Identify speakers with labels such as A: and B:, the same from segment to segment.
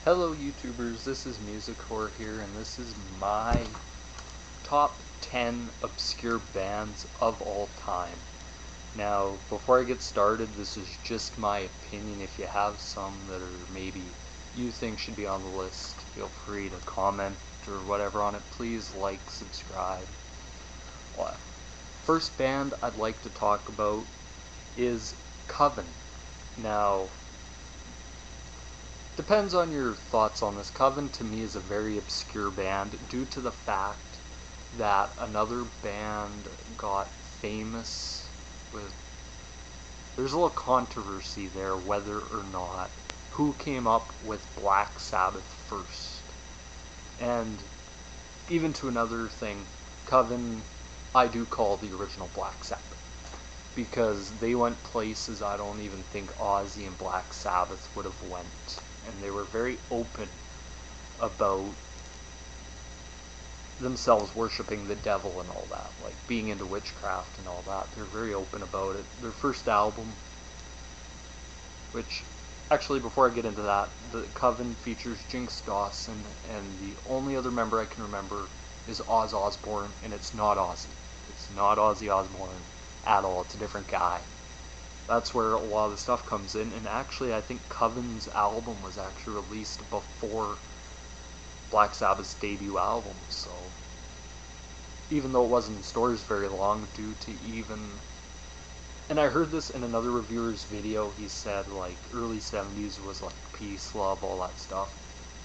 A: Hello YouTubers, this is MusicHorror here, and this is my top 10 obscure bands of all time. Now, before I get started, this is just my opinion. If you have some that are maybe you think should be on the list, feel free to comment or whatever on it. Please like, subscribe. First band I'd like to talk about is Coven. Now, depends on your thoughts on this. Coven to me is a very obscure band due to the fact that another band got famous with... There's a little controversy there whether or not who came up with Black Sabbath first. And even to another thing, Coven I do call the original Black Sabbath, because they went places I don't even think Ozzy and Black Sabbath would have went. And they were very open about themselves worshiping the devil and all that, like being into witchcraft and all that. They're very open about it. Their first album, which, actually before I get into that, the Coven features Jinx Dawson, and the only other member I can remember is Oz Osbourne, and it's not Ozzy. It's not Ozzy Osbourne at all. It's a different guy. That's where a lot of the stuff comes in, and actually I think Coven's album was actually released before Black Sabbath's debut album, so even though it wasn't in stores very long due to even... And I heard this in another reviewer's video. He said like early 70s was like peace, love, all that stuff.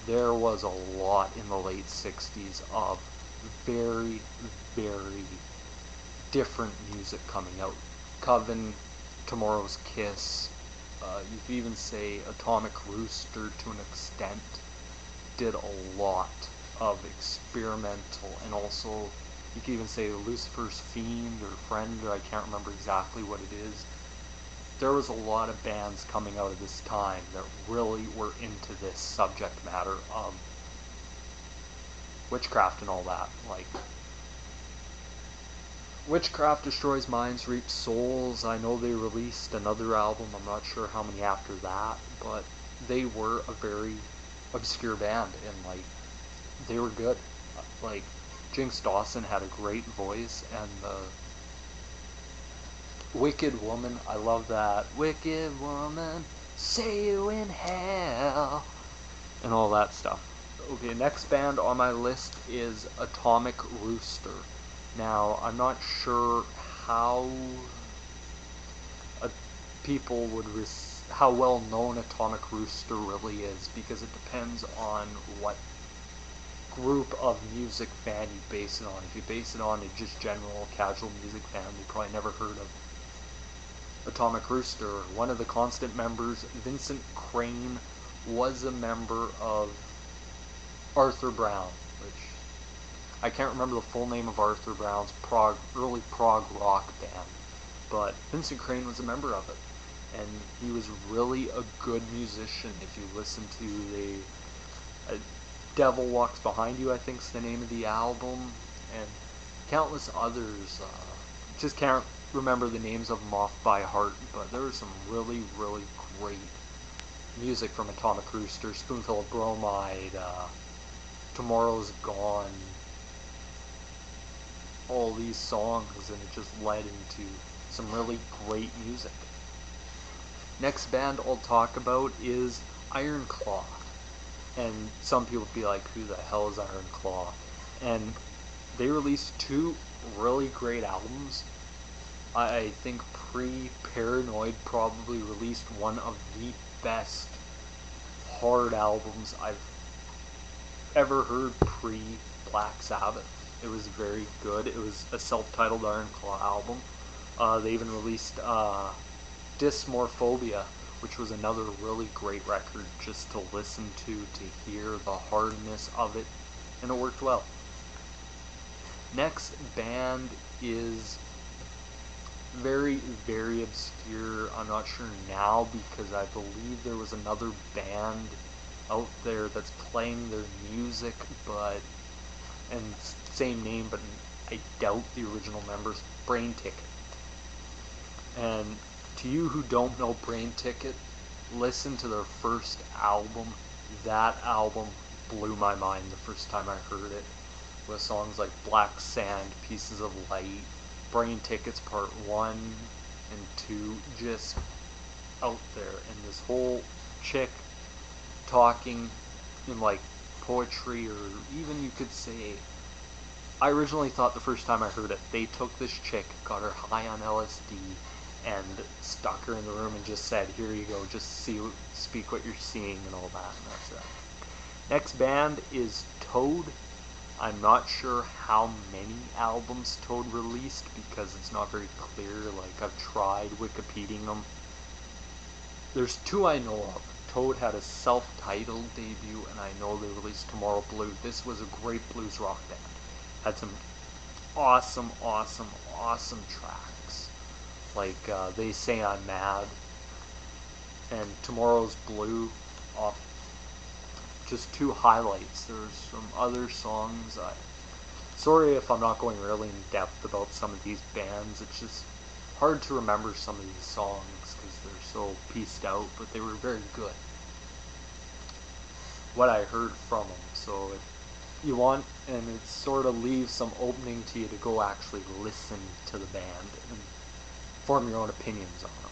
A: There was a lot in the late 60s of very, very different music coming out. Coven, Tomorrow's Kiss, you could even say Atomic Rooster to an extent, did a lot of experimental, and also you could even say Lucifer's Fiend or Friend, or I can't remember exactly what it is. There was a lot of bands coming out of this time that really were into this subject matter of witchcraft and all that. Like, Witchcraft Destroys Minds, Reaps Souls. I know they released another album, I'm not sure how many after that, but they were a very obscure band, and like, they were good. Like, Jinx Dawson had a great voice, and the Wicked Woman, I love that. Wicked Woman, see you in hell, and all that stuff. Okay, next band on my list is Atomic Rooster. Now, I'm not sure how people would how well known Atomic Rooster really is, because it depends on what group of music fan you base it on. If you base it on a just general casual music fan, you probably never heard of Atomic Rooster. One of the constant members, Vincent Crane, was a member of Arthur Brown, which I can't remember the full name of Arthur Brown's early prog rock band, but Vincent Crane was a member of it, and he was really a good musician. If you listen to the Devil Walks Behind You, I think's the name of the album, and countless others. Just can't remember the names of them off by heart, but there was some really, really great music from Atomic Rooster. Spoonful of Bromide, Tomorrow's Gone, all these songs, and it just led into some really great music. Next band I'll talk about is Iron Claw. And some people would be like, who the hell is Iron Claw? And they released two really great albums. I think Pre-Paranoid probably released one of the best hard albums I've ever heard pre-Black Sabbath. It was very good. It was a self-titled Iron Claw album. They even released Dysmorphobia, which was another really great record just to listen to hear the hardness of it, and it worked well. Next band is very, very obscure. I'm not sure now, because I believe there was another band out there that's playing their music, but, and same name, but I doubt the original members, Brain Ticket. And to you who don't know Brain Ticket, listen to their first album, That album blew my mind the first time I heard it, with songs like Black Sand, Pieces of Light, Brain Tickets Part 1 and 2, just out there. And this whole chick talking in like poetry, or even you could say, I originally thought the first time I heard it, they took this chick, got her high on LSD, and stuck her in the room and just said, here you go, just speak what you're seeing and all that, and that's it. Next band is Toad. I'm not sure how many albums Toad released because it's not very clear. Like, I've tried Wikipediaing them. There's two I know of. Toad had a self-titled debut, and I know they released Tomorrow Blue. This was a great blues rock band. Had some awesome tracks. Like, They Say I'm Mad, and Tomorrow's Blue, off just two highlights. There's some other songs. Sorry if I'm not going really in depth about some of these bands. It's just hard to remember some of these songs because they're so pieced out, but they were very good, what I heard from them. So if you want, and it sort of leaves some opening to you to go actually listen to the band and form your own opinions on them.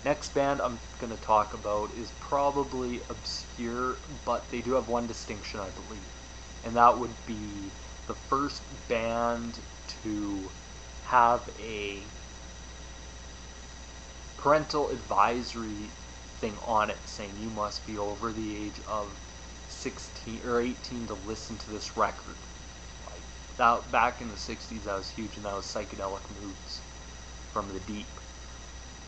A: Next band I'm going to talk about is probably obscure, but they do have one distinction, I believe, and that would be the first band to have a parental advisory thing on it saying you must be over the age of 16 or 18 to listen to this record. Like, that, back in the 60s, that was huge, and that was Psychedelic Moods from The Deep.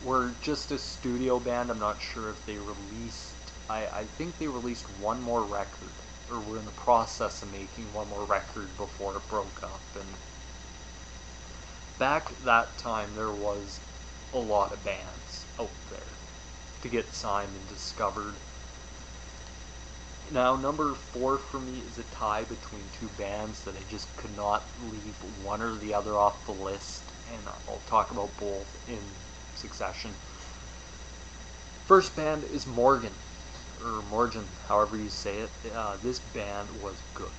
A: We're just a studio band. I'm not sure if they released, I think they released one more record, or were in the process of making one more record before it broke up. And back that time, there was a lot of bands out there to get signed and discovered. Now, number 4 for me is a tie between two bands that I just could not leave one or the other off the list, and I'll talk about both in succession. First band is Morgan, or Morgan, however you say it. This band was good,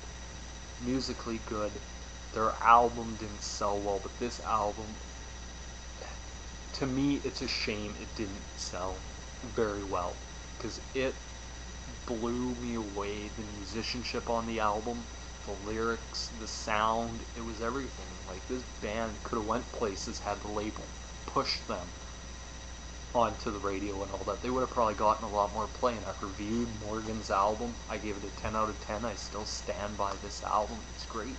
A: musically good. Their album didn't sell well, but this album, to me, it's a shame it didn't sell very well, because it blew me away. The musicianship on the album, the lyrics, the sound, it was everything. Like, this band could have went places had the label pushed them onto the radio and all that. They would have probably gotten a lot more play. And I've reviewed Morgan's album. I gave it a 10 out of 10. I still stand by this album. It's great.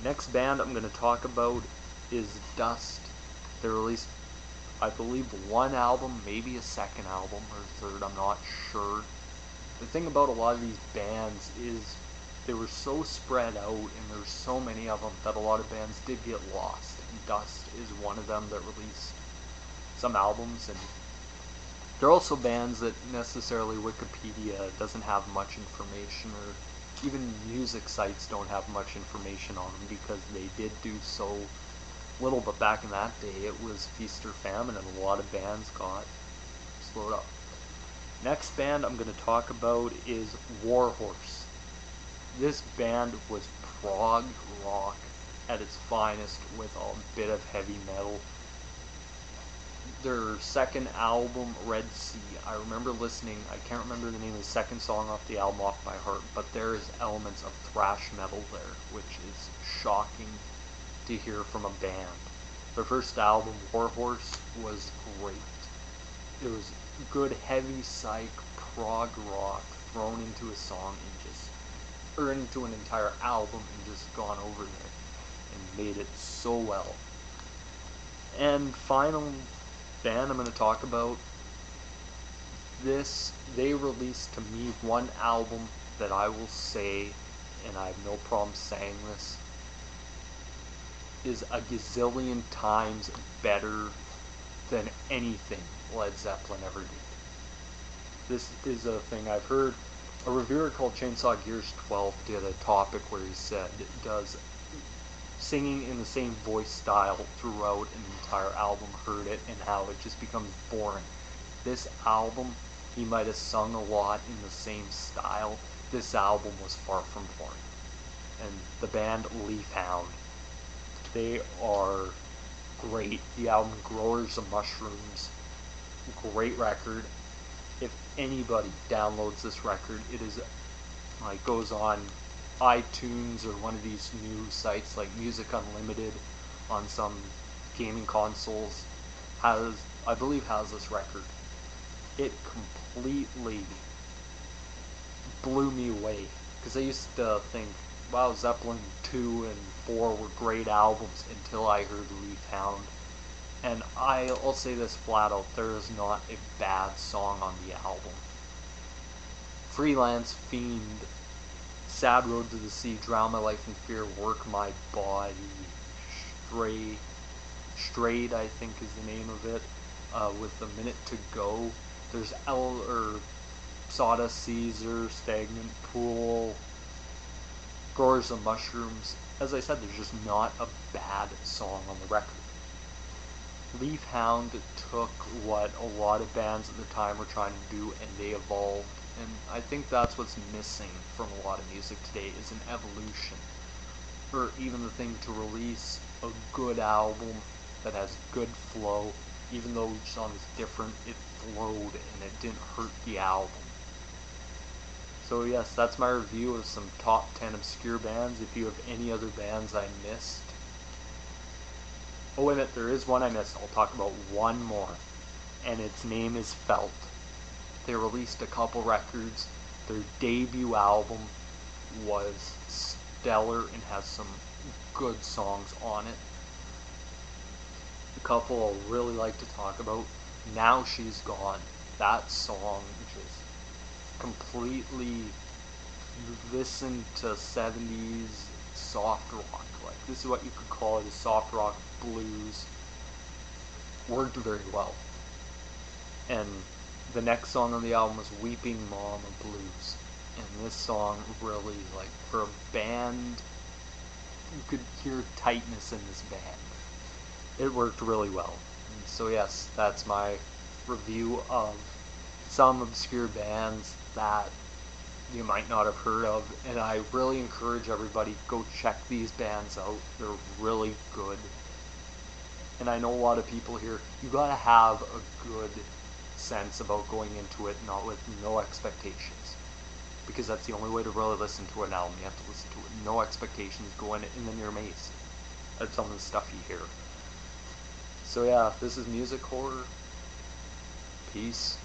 A: Next band I'm going to talk about is Dust. They released, I believe, one album, maybe a second album or third, I'm not sure. The thing about a lot of these bands is they were so spread out, and there's so many of them, that a lot of bands did get lost. And Dust is one of them that released some albums, and they're also bands that necessarily Wikipedia doesn't have much information, or even music sites don't have much information on them, because they did do so little. But back in that day, it was feast or famine, and a lot of bands got slowed up. Next band I'm going to talk about is Warhorse. This band was prog rock at its finest, with a bit of heavy metal. Their second album, Red Sea, I remember listening, I can't remember the name of the second song off the album off by heart, but there is elements of thrash metal there, which is shocking to hear from a band. Their first album, Warhorse, was great. It was good, heavy psych, prog rock thrown into a song and just, or into an entire album and just gone over there and made it so well. And final band I'm going to talk about, they released to me one album that I will say, and I have no problem saying this, is a gazillion times better than anything Led Zeppelin ever did. This is a thing I've heard. A reviewer called Chainsaw Gears 12 did a topic where he said it does singing in the same voice style throughout an entire album, heard it, and how it just becomes boring. This album he might have sung a lot in the same style. This album was far from boring. And the band Leafhound, they are great. The album Growers of Mushrooms, great record. If anybody downloads this record, it is like goes on iTunes or one of these new sites like Music Unlimited on some gaming consoles, I believe has this record. It completely blew me away because I used to think, wow, Zeppelin 2 and 4 were great albums until I heard Leafhound. And I'll say this flat out, there is not a bad song on the album. Freelance Fiend, Sad Road to the Sea, Drown My Life in Fear, Work My Body, Strayed, I think is the name of it, with A Minute to Go. There's Sawdust Caesar, Stagnant Pool, Growers of Mushrooms. As I said, there's just not a bad song on the record. Leafhound took what a lot of bands at the time were trying to do and they evolved. And I think that's what's missing from a lot of music today is an evolution. Or even the thing to release a good album that has good flow. Even though each song is different, it flowed and it didn't hurt the album. So yes, that's my review of some top 10 obscure bands. If you have any other bands I missed. Oh wait a minute, there is one I missed. I'll talk about one more. And its name is Felt. They released a couple records. Their debut album was stellar and has some good songs on it. The couple I'll really like to talk about, Now She's Gone. That song just completely listened to 70s soft rock. Like, this is what you could call it, a soft rock blues. Worked very well. And the next song on the album was Weeping Mama Blues. And this song really, like, for a band, you could hear tightness in this band. It worked really well. And so yes, that's my review of some obscure bands that you might not have heard of, and I really encourage everybody, go check these bands out. They're really good. And I know a lot of people here, you gotta have a good sense about going into it, not with no expectations. Because that's the only way to really listen to an album. You have to listen to it, no expectations, go in it, and then you're amazed at some of the stuff you hear. So yeah, this is Music Horror. Peace.